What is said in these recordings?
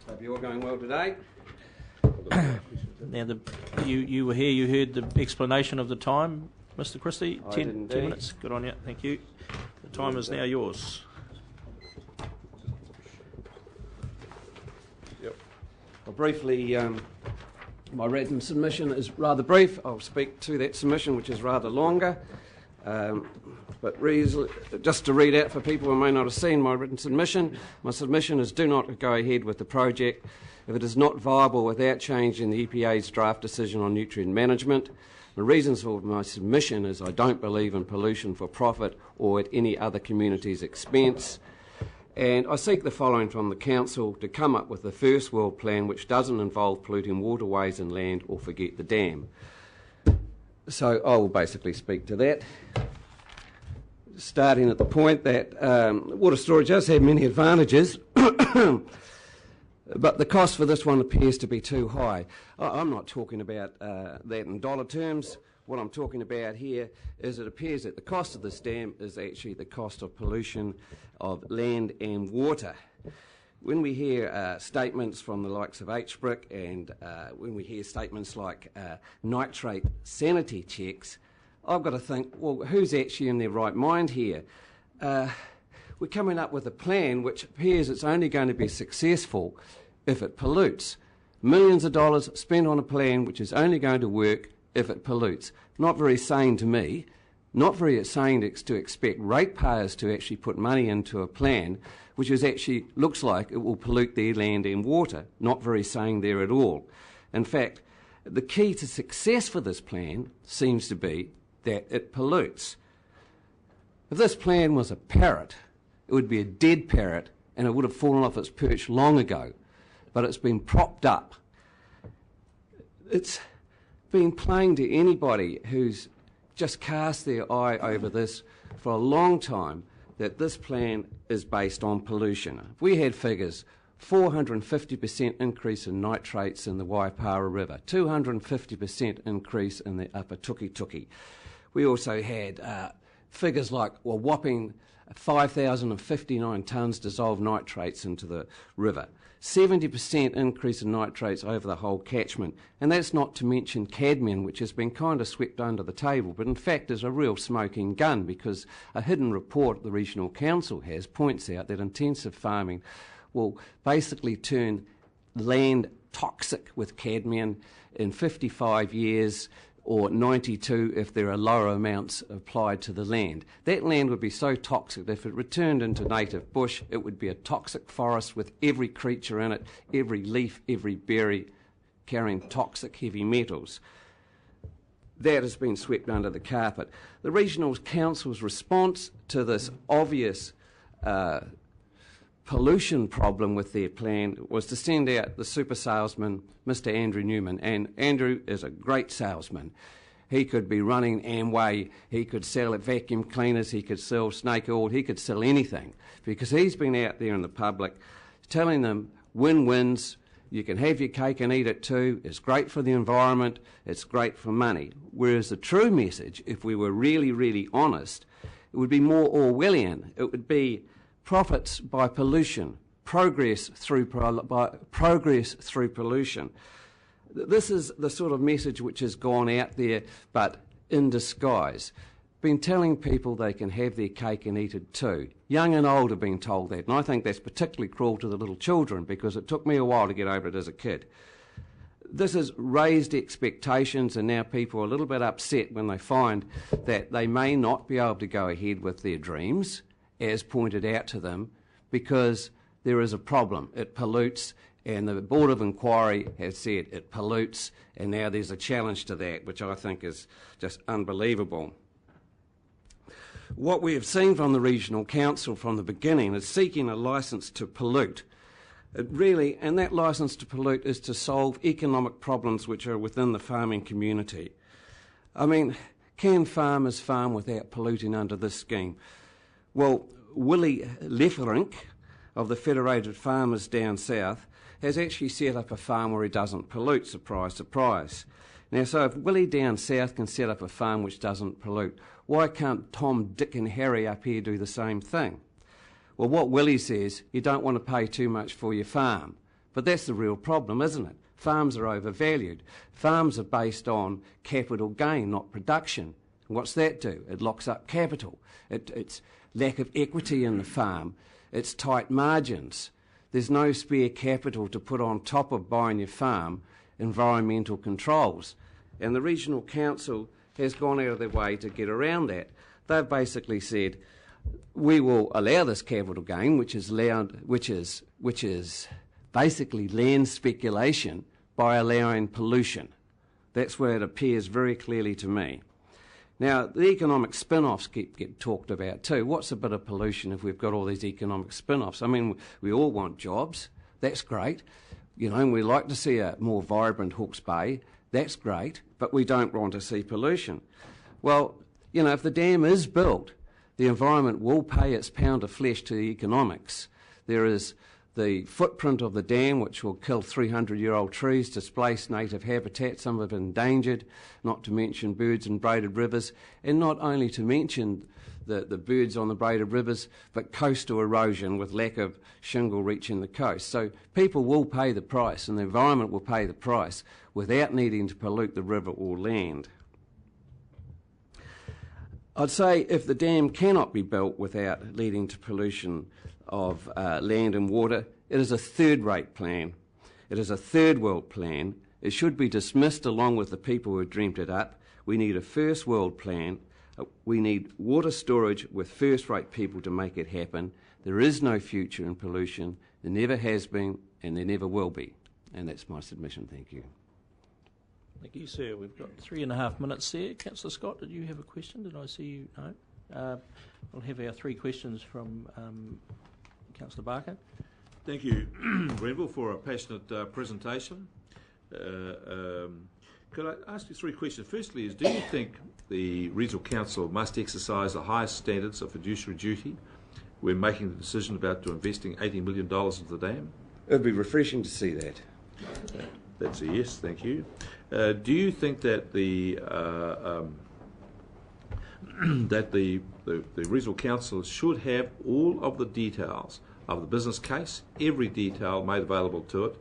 Hope you're all going well today. Now, you were here, you heard the explanation of the time, Mr. Christie. I did indeed. 10 minutes. Good on you. Thank you. The time is now yours. Yep. Well, briefly, my written submission is rather brief. I'll speak to that submission, which is rather longer. But just to read out for people who may not have seen my written submission, my submission is do not go ahead with the project if it is not viable without changing the EPA's draft decision on nutrient management. The reasons for my submission is I don't believe in pollution for profit or at any other community's expense. And I seek the following from the Council: to come up with a first world plan which doesn't involve polluting waterways and land, or forget the dam. So I will basically speak to that, starting at the point that water storage does have many advantages, but the cost for this one appears to be too high. I'm not talking about that in dollar terms. What I'm talking about here is it appears that the cost of this dam is actually the cost of pollution of land and water. When we hear statements from the likes of HBRC and when we hear statements like nitrate sanity checks, I've got to think, well, who's actually in their right mind here? We're coming up with a plan which appears it's only going to be successful if it pollutes. Millions of dollars spent on a plan which is only going to work if it pollutes. Not very sane to me. Not very sane to expect ratepayers to actually put money into a plan which is actually looks like it will pollute their land and water. Not very sane there at all. In fact, the key to success for this plan seems to be that it pollutes. If this plan was a parrot, it would be a dead parrot and it would have fallen off its perch long ago. But it's been propped up. It's been plain to anybody who's just cast their eye over this for a long time that this plan is based on pollution. If we had figures, 450% increase in nitrates in the Waipara River, 250% increase in the upper Tuki. We also had figures like a whopping 5,059 tonnes dissolved nitrates into the river, 70% increase in nitrates over the whole catchment, and that's not to mention cadmium, which has been kind of swept under the table, but in fact is a real smoking gun, because a hidden report the Regional Council has points out that intensive farming will basically turn land toxic with cadmium in 55 years, or 92 if there are lower amounts applied to the land. That land would be so toxic that if it returned into native bush, it would be a toxic forest with every creature in it, every leaf, every berry carrying toxic heavy metals. That has been swept under the carpet. The Regional Council's response to this obvious pollution problem with their plan was to send out the super salesman, Mr. Andrew Newman. And Andrew is a great salesman. He could be running Amway, he could sell vacuum cleaners, he could sell snake oil, he could sell anything, because he's been out there in the public telling them win-wins, you can have your cake and eat it too, it's great for the environment, it's great for money. Whereas the true message, if we were really, really honest, it would be more Orwellian. It would be profits by pollution, progress through pollution. This is the sort of message which has gone out there, but in disguise. Been telling people they can have their cake and eat it too. Young and old have been told that, and I think that's particularly cruel to the little children, because it took me a while to get over it as a kid. This has raised expectations, and now people are a little bit upset when they find that they may not be able to go ahead with their dreams, as pointed out to them, because there is a problem. It pollutes, and the Board of Inquiry has said it pollutes, and now there's a challenge to that, which I think is just unbelievable. What we have seen from the Regional Council from the beginning is seeking a licence to pollute. It really, and that licence to pollute is to solve economic problems which are within the farming community. I mean, can farmers farm without polluting under this scheme? Well, Willie Lefferink of the Federated Farmers down south has actually set up a farm where he doesn't pollute, surprise, surprise. Now, so if Willie down south can set up a farm which doesn't pollute, why can't Tom, Dick and Harry up here do the same thing? Well, what Willie says, you don't want to pay too much for your farm. But that's the real problem, isn't it? Farms are overvalued. Farms are based on capital gain, not production. And what's that do? It locks up capital. It's lack of equity in the farm. It's tight margins. There's no spare capital to put on top of buying your farm environmental controls. And the regional council has gone out of their way to get around that. They've basically said, we will allow this capital gain, which is basically land speculation, by allowing pollution. That's where it appears very clearly to me. Now, the economic spin-offs get talked about too. What's a bit of pollution if we've got all these economic spin-offs? I mean, we all want jobs. That's great. You know, and we like to see a more vibrant Hawke's Bay. That's great. But we don't want to see pollution. Well, you know, if the dam is built, the environment will pay its pound of flesh to the economics. There is the footprint of the dam, which will kill 300-year-old trees, displace native habitat, some of it endangered, not to mention birds in braided rivers, and not only to mention the birds on the braided rivers, but coastal erosion with lack of shingle reaching the coast. So people will pay the price, and the environment will pay the price without needing to pollute the river or land. I'd say if the dam cannot be built without leading to pollution of land and water, it is a third-rate plan. It is a third-world plan. It should be dismissed along with the people who dreamt it up. We need a first-world plan. We need water storage with first-rate people to make it happen. There is no future in pollution. There never has been, and there never will be. And that's my submission. Thank you. Thank you, sir. We've got 3.5 minutes there. Councillor Scott, did you have a question? Did I see you? No. We'll have our 3 questions from Councillor Barker. Thank you, Grenville, for a passionate presentation. Could I ask you 3 questions? Firstly, is do you think the Regional Council must exercise the highest standards of fiduciary duty when making the decision about investing $80 million into the dam? It would be refreshing to see that. That's a yes, thank you. Do you think that the Regional Council should have all of the details of the business case, every detail made available to it,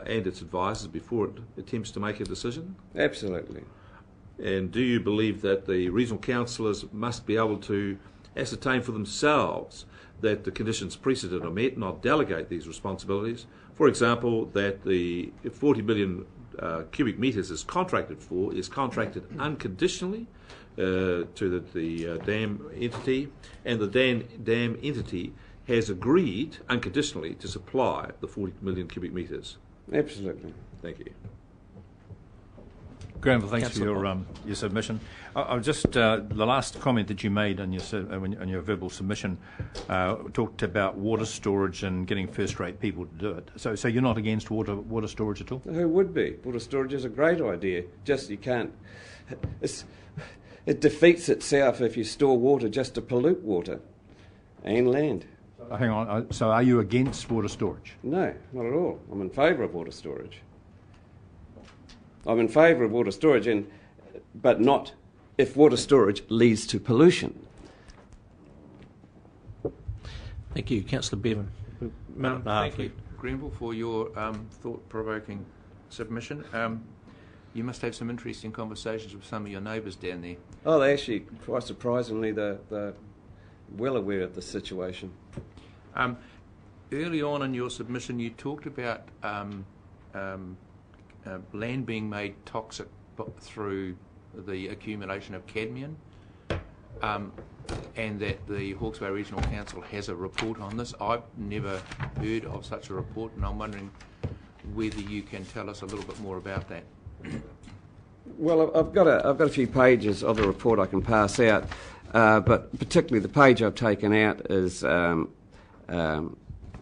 and its advisors before it attempts to make a decision? Absolutely. And do you believe that the regional councillors must be able to ascertain for themselves that the conditions precedent are met, not delegate these responsibilities? For example, that the 40 million cubic metres is contracted unconditionally to the dam entity, and the dam entity has agreed unconditionally to supply the 40 million cubic metres. Absolutely. Thank you. Grenville, thanks for your submission. I just the last comment that you made on your verbal submission talked about water storage and getting first-rate people to do it. So you're not against water storage at all? Who would be? Water storage is a great idea. Just you can't. It defeats itself if you store water just to pollute water and land. Hang on. So are you against water storage? No, not at all. I'm in favour of water storage. I'm in favour of water storage, but not if water storage leads to pollution. Thank you, Councillor Bevan. Thank you, Grenville, for your thought-provoking submission. You must have some interesting conversations with some of your neighbours down there. Oh, they actually, quite surprisingly, they're well aware of the situation. Early on in your submission, you talked about land being made toxic through the accumulation of cadmium, and that the Hawke's Bay Regional Council has a report on this. I've never heard of such a report, and I'm wondering whether you can tell us a little bit more about that. Well, I've got a few pages of the report I can pass out, but particularly the page I've taken out is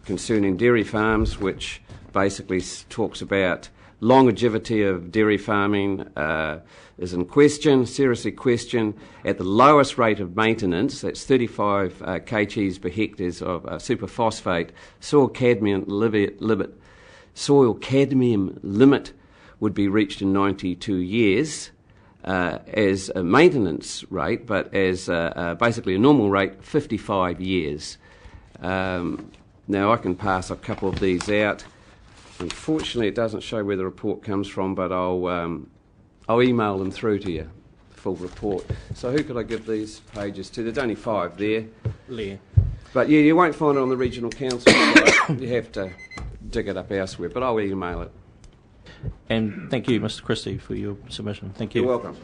concerning dairy farms, which basically talks about longevity of dairy farming is in question, seriously questioned. At the lowest rate of maintenance, that's 35 kgs per hectares of superphosphate, soil cadmium limit would be reached in 92 years as a maintenance rate, but as basically a normal rate, 55 years. Now, I can pass a couple of these out. Unfortunately, it doesn't show where the report comes from, but I'll email them through to you, the full report. So who could I give these pages to? There's only 5 there. Leah. But yeah, you won't find it on the regional council site. You have to dig it up elsewhere, but I'll email it. And thank you, Mr. Christie, for your submission. Thank you. You're welcome.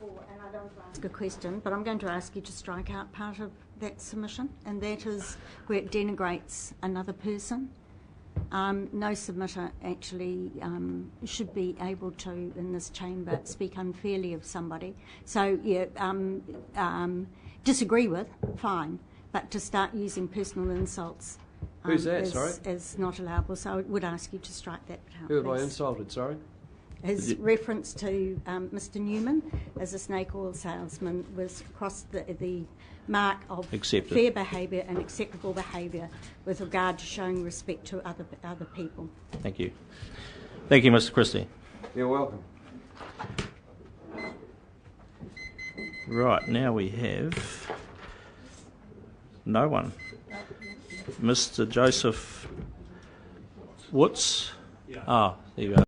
And I don't ask a question, but I'm going to ask you to strike out part of that submission, and that is where it denigrates another person. No submitter actually should be able to, in this chamber, speak unfairly of somebody. So, yeah, disagree with, fine, but to start using personal insults Who's that, sorry? is not allowable. So I would ask you to strike that out. Who have I please. insulted, sorry? His reference to Mr. Newman as a snake oil salesman was across the mark of Accepted. fair behaviour and acceptable behaviour with regard to showing respect to other people. Thank you. Thank you, Mr. Christie. You're welcome. Right, now we have no one. Mr. Joseph Woods. Ah, there you go.